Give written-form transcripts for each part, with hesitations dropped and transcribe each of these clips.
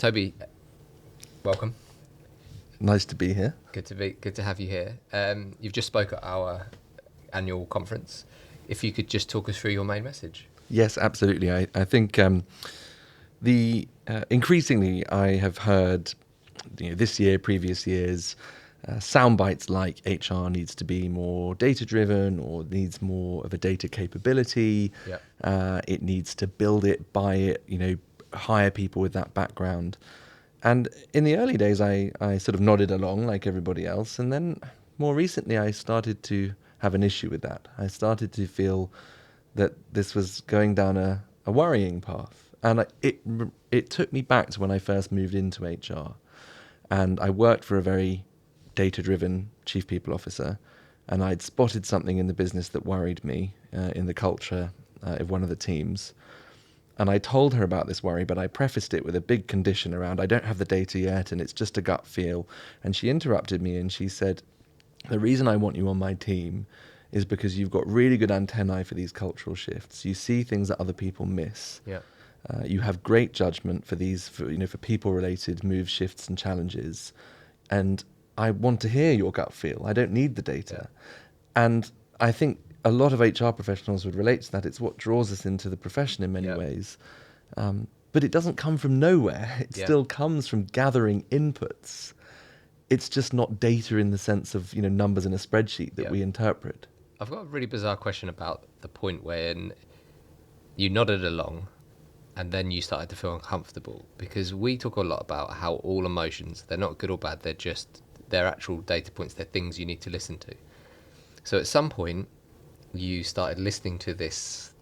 Toby, welcome. Nice to be here. Good to have you here. You've just spoke at our annual conference. If you could just talk us through your main message. Yes, absolutely. I think increasingly I have heard, this year, previous years, sound bites like HR needs to be more data driven or needs more of a data capability. Yeah. It needs to build it, buy it, hire people with that background. And in the early days, I sort of nodded along like everybody else. And then more recently, I started to have an issue with that. I started to feel that this was going down a worrying path. And it took me back to when I first moved into HR. And I worked for a very data-driven chief people officer. And I'd spotted something in the business that worried me in the culture of one of the teams. And I told her about this worry, but I prefaced it with a big condition around, I don't have the data yet, and it's just a gut feel. And she interrupted me and she said, the reason I want you on my team is because you've got really good antennae for these cultural shifts. You see things that other people miss. Yeah. You have great judgment for these, for people-related moves, shifts, and challenges. And I want to hear your gut feel. I don't need the data. Yeah. And I think a lot of HR professionals would relate to that. It's what draws us into the profession in many ways. But it doesn't come from nowhere. It still comes from gathering inputs. It's just not data in the sense of numbers in a spreadsheet that we interpret. I've got a really bizarre question about the point when you nodded along and then you started to feel uncomfortable, because we talk a lot about how all emotions, they're not good or bad, they're actual data points, they're things you need to listen to. So at some point you started listening to this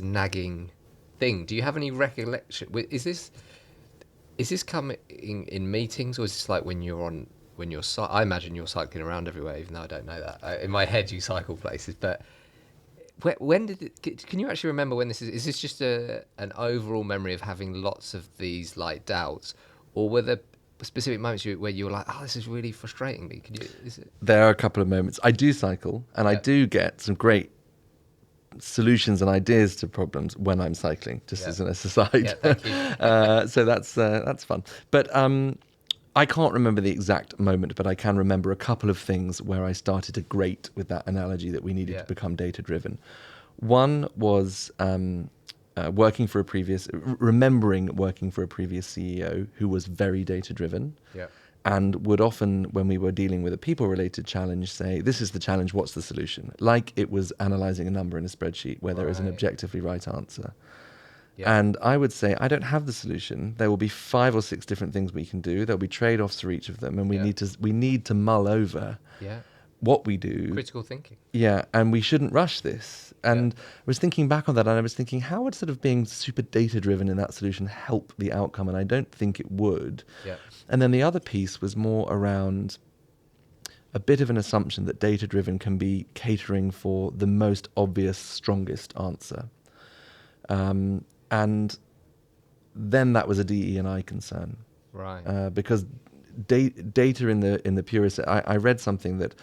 nagging thing. Do you have any recollection? Is this coming in meetings, or is this like when you're I imagine you're cycling around everywhere, even though I don't know that. In my head you cycle places, but when did it, can you actually remember when this is this just an overall memory of having lots of these like doubts, or were there specific moments where you were like, oh, this is really frustrating me? There are a couple of moments. I do cycle, and I do get some great solutions and ideas to problems when I'm cycling, just as an aside. Yeah, thank you. So that's fun. But I can't remember the exact moment, but I can remember a couple of things where I started to grate with that analogy that we needed to become data-driven. One was working for a previous CEO who was very data-driven. Yeah. And would often, when we were dealing with a people-related challenge, say, this is the challenge, what's the solution? Like it was analysing a number in a spreadsheet where there is an objectively right answer. Yeah. And I would say, I don't have the solution. There will be 5 or 6 different things we can do. There'll be trade-offs for each of them. And we need to mull over what we do. Critical thinking. Yeah, and we shouldn't rush this. And I was thinking back on that, and I was thinking, how would sort of being super data-driven in that solution help the outcome? And I don't think it would. Yeah. And then the other piece was more around a bit of an assumption that data-driven can be catering for the most obvious, strongest answer. And then that was a DE&I concern. Right. Because data in the purest... I read something that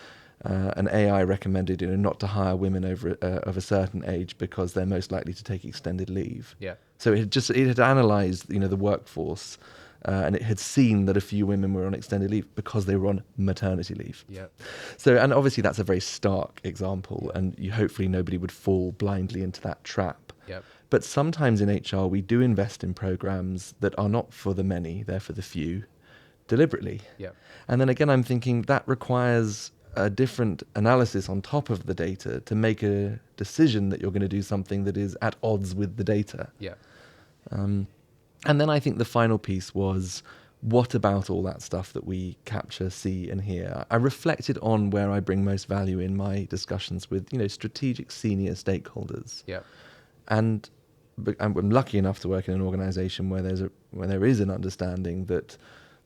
an AI recommended not to hire women over of a certain age because they're most likely to take extended leave. Yeah. So it had analysed the workforce, and it had seen that a few women were on extended leave because they were on maternity leave. Yeah. So, and obviously that's a very stark example, and hopefully nobody would fall blindly into that trap. Yeah. But sometimes in HR we do invest in programs that are not for the many, they're for the few, deliberately. Yeah. And then again, I'm thinking that requires a different analysis on top of the data to make a decision that you're going to do something that is at odds with the data. Yeah. And then I think the final piece was, what about all that stuff that we capture, see, and hear? I reflected on where I bring most value in my discussions with, strategic senior stakeholders. Yeah. And I'm lucky enough to work in an organisation where there is an understanding that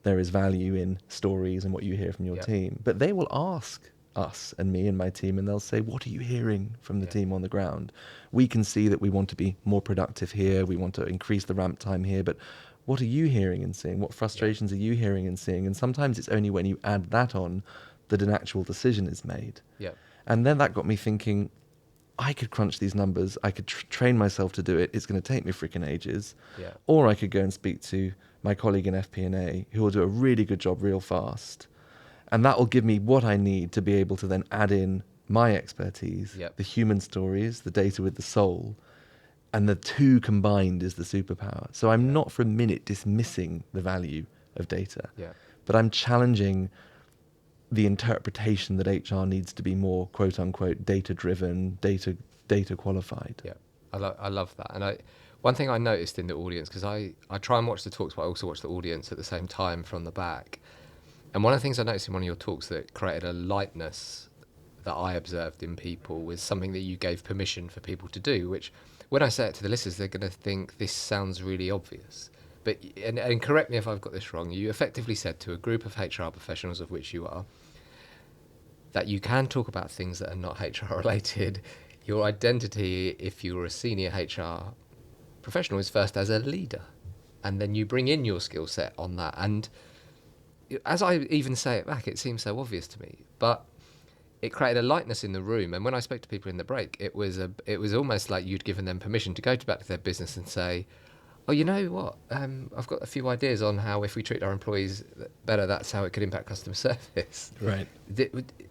there is value in stories and what you hear from your team. But they will ask us and me and my team, and they'll say, what are you hearing from the team on the ground? We can see that we want to be more productive here, we want to increase the ramp time here, but what are you hearing and seeing? What frustrations are you hearing and seeing? And sometimes it's only when you add that on that an actual decision is made. Yeah. And then that got me thinking, I could crunch these numbers, I could train myself to do it, it's going to take me freaking ages. Yeah. Or I could go and speak to my colleague in FP&A who will do a really good job real fast. And that will give me what I need to be able to then add in my expertise, Yep. the human stories, the data with the soul, and the two combined is the superpower. So I'm not for a minute dismissing the value of data, Yeah. but I'm challenging the interpretation that HR needs to be more quote unquote data driven, data qualified. Yeah, I love that. And one thing I noticed in the audience, because I try and watch the talks, but I also watch the audience at the same time from the back. And one of the things I noticed in one of your talks that created a lightness that I observed in people was something that you gave permission for people to do, which when I say it to the listeners, they're going to think this sounds really obvious. But, and correct me if I've got this wrong, you effectively said to a group of HR professionals, of which you are, that you can talk about things that are not HR related. Your identity, if you're a senior HR professional, is first as a leader, and then you bring in your skill set on that. And as I even say it back, it seems so obvious to me, but it created a lightness in the room. And when I spoke to people in the break, it was almost like you'd given them permission to go back to their business and say, oh, you know what? I've got a few ideas on how if we treat our employees better, that's how it could impact customer service. Right.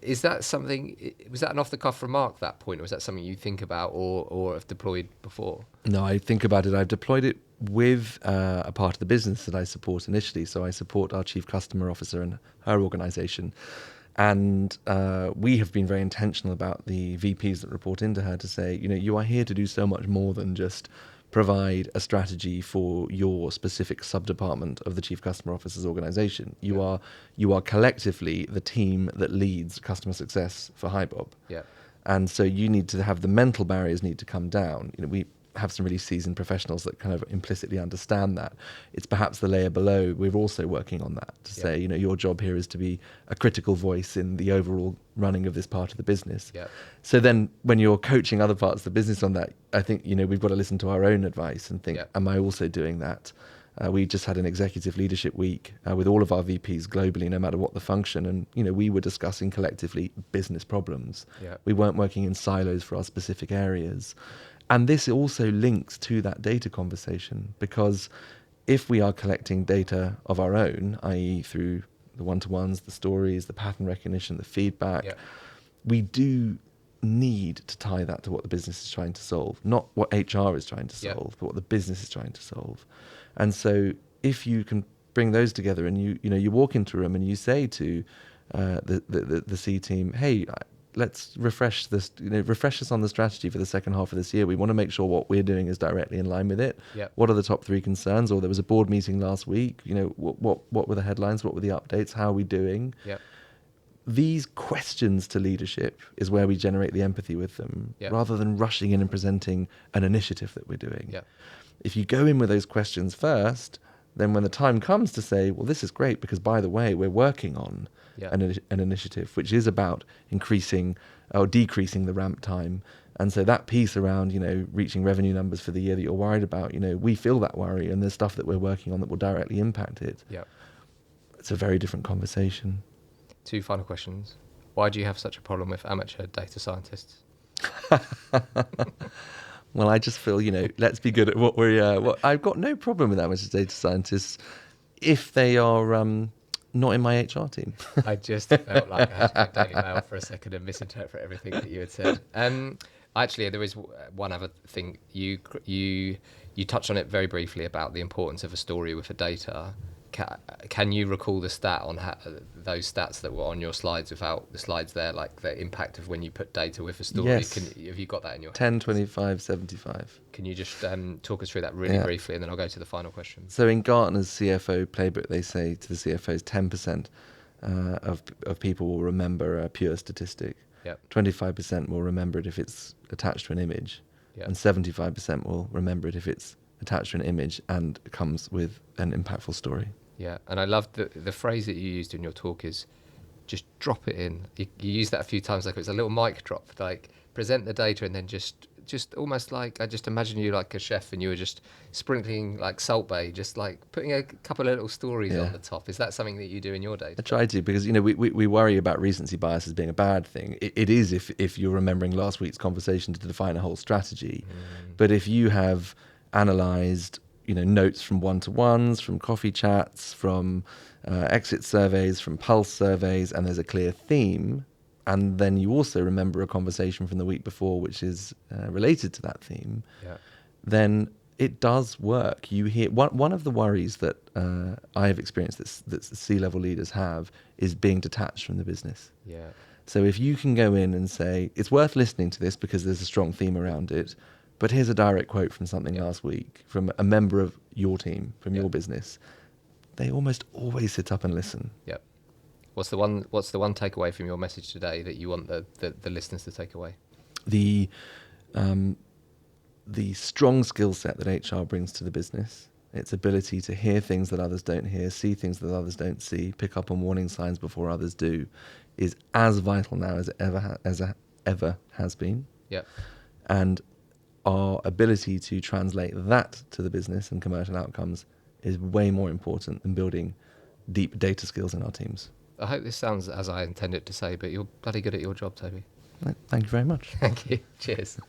Is that something? Was that an off-the-cuff remark, that point, or was that something you think about or have deployed before? No, I think about it. I've deployed it with a part of the business that I support initially. So I support our chief customer officer and her organisation. And we have been very intentional about the VPs that report into her to say, you are here to do so much more than just provide a strategy for your specific sub-department of the chief customer officer's organisation. You are collectively the team that leads customer success for HiBob. Yeah. And so you need to have the mental barriers need to come down. We have some really seasoned professionals that kind of implicitly understand that. It's perhaps the layer below. We're also working on that to say, your job here is to be a critical voice in the overall running of this part of the business. Yeah. So then when you're coaching other parts of the business on that, I think, we've got to listen to our own advice and think, am I also doing that? We just had an executive leadership week with all of our VPs globally, no matter what the function. And, we were discussing collectively business problems. Yeah. We weren't working in silos for our specific areas. And this also links to that data conversation, because if we are collecting data of our own, i.e. through the one-to-ones, the stories, the pattern recognition, the feedback, we do need to tie that to what the business is trying to solve, not what HR is trying to solve, but what the business is trying to solve. And so if you can bring those together and you walk into a room and you say to the C team, hey, let's refresh this, refresh us on the strategy for the second half of this year. We want to make sure what we're doing is directly in line with it. Yep. What are the top 3 concerns? Or there was a board meeting last week. What were the headlines? What were the updates? How are we doing? Yep. These questions to leadership is where we generate the empathy with them, rather than rushing in and presenting an initiative that we're doing. Yep. If you go in with those questions first, then when the time comes to say, well, this is great because, by the way, we're working on an initiative which is about increasing or decreasing the ramp time. And so that piece around, reaching revenue numbers for the year that you're worried about, we feel that worry and there's stuff that we're working on that will directly impact it. Yeah. It's a very different conversation. 2 final questions. Why do you have such a problem with amateur data scientists? Well, I just feel, let's be good at what we're... I've got no problem with amateur data scientists if they are not in my HR team. I just felt like I had to go Daily Mail for a second and misinterpret everything that you had said. Actually, there is one other thing. You touched on it very briefly about the importance of a story with the data. Can you recall the stat on those stats that were on your slides without the slides there, like the impact of when you put data with a story? Yes. Have you got that in your 10, 25, 75. Can you just talk us through that really briefly, and then I'll go to the final question. So in Gartner's CFO playbook, they say to the CFOs 10% of people will remember a pure statistic. Yep. 25% will remember it if it's attached to an image. Yep. And 75% will remember it if it's attached to an image and comes with an impactful story. Yeah, and I love the phrase that you used in your talk is just drop it in. You used that a few times like it was a little mic drop, like present the data and then just almost like I just imagine you like a chef and you were just sprinkling like Salt Bay, just like putting a couple of little stories on the top. Is that something that you do in your data? I try to, because we worry about recency bias as being a bad thing. It is if you're remembering last week's conversation to define a whole strategy. But if you have analysed notes from one-to-ones, from coffee chats, from exit surveys, from pulse surveys, and there's a clear theme, and then you also remember a conversation from the week before which is related to that theme, Yeah. then it does work. You hear one of the worries that I have experienced that C-level leaders have is being detached from the business. Yeah. So if you can go in and say, it's worth listening to this because there's a strong theme around it, but here's a direct quote from something last week from a member of your team, from your business, they almost always sit up and listen. Yep. What's the one takeaway from your message today that you want the listeners to take away? The strong skill set that HR brings to the business, its ability to hear things that others don't hear, see things that others don't see, pick up on warning signs before others do, is as vital now as it ever has been. Yep. And our ability to translate that to the business and commercial outcomes is way more important than building deep data skills in our teams. I hope this sounds as I intended to say, but you're bloody good at your job, Toby. Thank you very much. Thank you. Cheers.